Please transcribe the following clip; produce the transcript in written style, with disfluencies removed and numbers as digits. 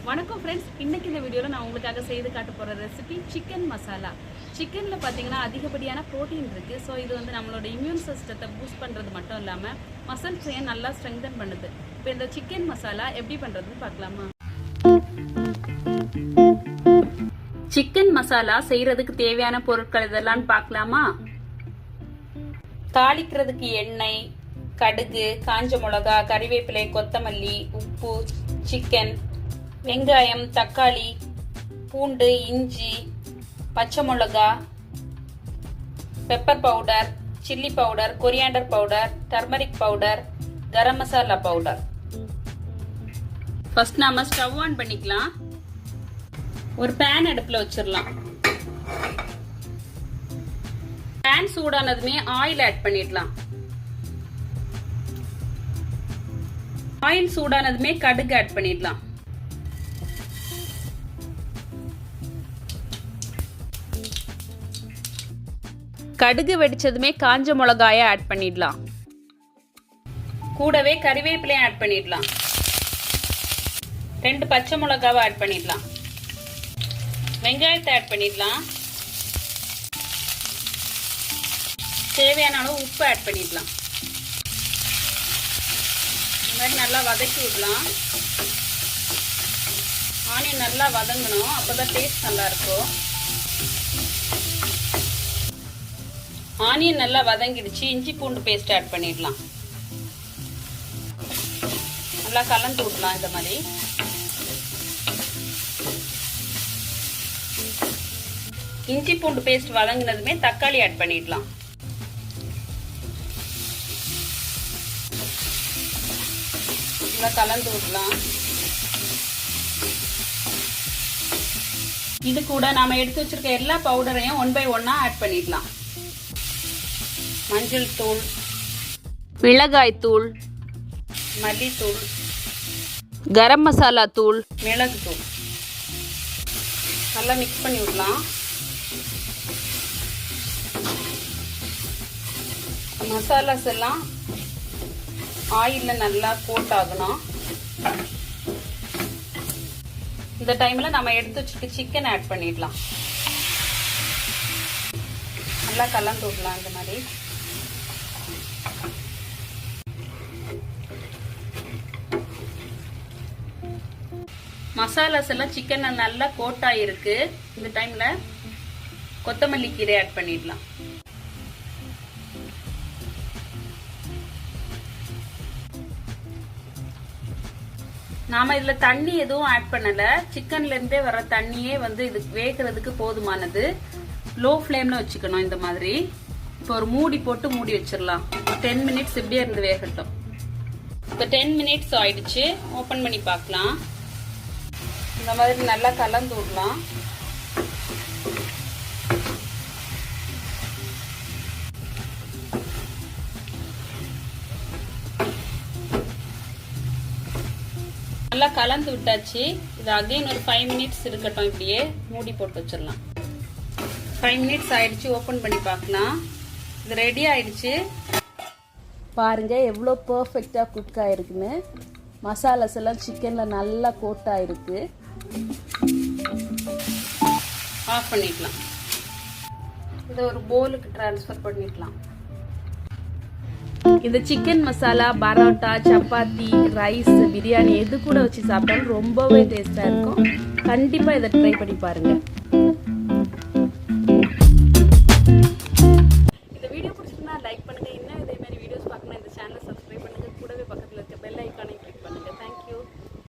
வணக்கம் ஃப்ரெண்ட்ஸ், இன்னைக்கு இந்த வீடியோவில் நான் உங்களுக்காக செய்து காட்ட போகிற ரெசிபி சிக்கன் மசாலா. சிக்கனில் பார்த்தீங்கன்னா அதிகப்படியான ப்ரோட்டீன் இருக்குது. ஸோ இது வந்து நம்மளோட இம்யூன் சிஸ்டத்தை பூஸ்ட் பண்ணுறது மட்டும் இல்லாமல் மசில்ஸையே நல்லா ஸ்ட்ரெங்தன் பண்ணுது. இப்போ இந்த சிக்கன் மசாலா எப்படி பண்ணுறதுன்னு பார்க்கலாமா? சிக்கன் மசாலா செய்கிறதுக்கு தேவையான பொருட்கள் இதெல்லாம் பார்க்கலாமா? தாளிக்கிறதுக்கு எண்ணெய், கடுகு, காஞ்ச மிளகா, கறிவேப்பிலை, கொத்தமல்லி, உப்பு, சிக்கன், வெங்காயம், தக்காளி, பூண்டு, இஞ்சி, பச்சை மிளகா, pepper powder, chilli powder, coriander powder, turmeric powder, garam masala powder. First நாம ஸ்டவ் ஆன் பண்ணிக்கலாம். ஒரு பேன் அடுப்புல வச்சிடலாம். பேன் சூடானதுமே ஆயில் ஆட் பண்ணிடலாம். ஆயில் சூடானதுமே கடுகு ஆட் பண்ணிடலாம். கடுகு வெடிச்சதுமே காஞ்ச மிளகாய ஆட் பண்ணிடலாம். கூடவே கறிவேப்பிலையை ஆட் பண்ணிடலாம். 2 பச்சை மிளகாவை ஆட் பண்ணிடலாம். வெங்காயத்தை ஆட் பண்ணிடலாம். தேவையான அளவு உப்பு ஆட் பண்ணிடலாம். இந்த மாதிரி நல்லா வதக்கி விடலாம். ஆனியன் நல்லா வதங்கணும், அப்போதான் டேஸ்ட் நல்லா இருக்கும். ஆனியன் நல்லா வதங்கிடுச்சு. இஞ்சி பூண்டு பேஸ்ட் ஆட் பண்ணிடலாம். நல்லா கலந்து விடலாம். இந்த மாதிரி இஞ்சி பூண்டு பேஸ்ட் வதங்கினதுமே தக்காளி ஆட் பண்ணிடலாம். நல்லா கலந்து விடலாம். இது கூட நாம எடுத்து வச்சிருக்க எல்லா பவுடரையும் 1 by 1 ஆட் பண்ணிடலாம். மஞ்சள் தூள், மிளகாய் தூள், மல்லித்தூள், கரம் மசாலா தூள், மிளகு தூள் நல்லா மிக்ஸ் பண்ணி விடலாம். மசாலாஸ் எல்லாம் ஆயில்ல நல்லா கோட் ஆகணும். இந்த டைம்ல நம்ம எடுத்து வச்சிருக்க சிக்கன் ஆட் பண்ணிடலாம். நல்லா கலந்து விடலாம். இந்த மாதிரி மசாலாஸ் எல்லாம் சிக்கன்ல நல்லா கோட் ஆயிருக்கு. இந்த டைம்ல கொத்தமல்லி கீரை ஆட் பண்ணிடலாம். நாம இதுல தண்ணி எதுவும் ஆட் பண்ணல. சிக்கன்ல இருந்தே வர தண்ணியே வந்து இது வேகிறதுக்கு போதுமானது. லோ ஃப்ளேம்ல வச்சுக்கணும். இந்த மாதிரி இப்போ ஒரு மூடி போட்டு மூடி வச்சிடலாம். 10 மினிட்ஸ் இப்படியே இருந்து வேகட்டும். இப்போ 10 மினிட்ஸ் ஆயிடுச்சு. ஓபன் பண்ணி பார்க்கலாம். இந்த மாதிரி நல்லா கலந்து விடலாம். நல்லா கலந்து விட்டாச்சு. இது அகைன் ஒரு 5 மினிட்ஸ் இருக்கட்டும். இப்படியே மூடி போட்டு வச்சிடலாம். 5 மினிட்ஸ் ஆயிடுச்சு. ஓபன் பண்ணி பார்க்கலாம். இது ரெடி ஆயிடுச்சு. பாருங்க எவ்வளோ பர்ஃபெக்டா குக் ஆயிருக்குன்னு. மசாலாஸ் எல்லாம் சிக்கன்ல நல்லா கோட் ஆயிருக்கு. ஆஃப் பண்ணிக்கலாம். இதை ஒரு பவுலுக்கு டிரான்ஸ்ஃபர் பண்ணிக்கலாம். இந்த சிக்கன் மசாலா பரோட்டா, சப்பாத்தி, ரைஸ், பிரியாணி எது கூட வச்சு சாப்பிட்டாலும் ரொம்பவே டேஸ்டா இருக்கும். கண்டிப்பா இதை ட்ரை பண்ணி பாருங்க.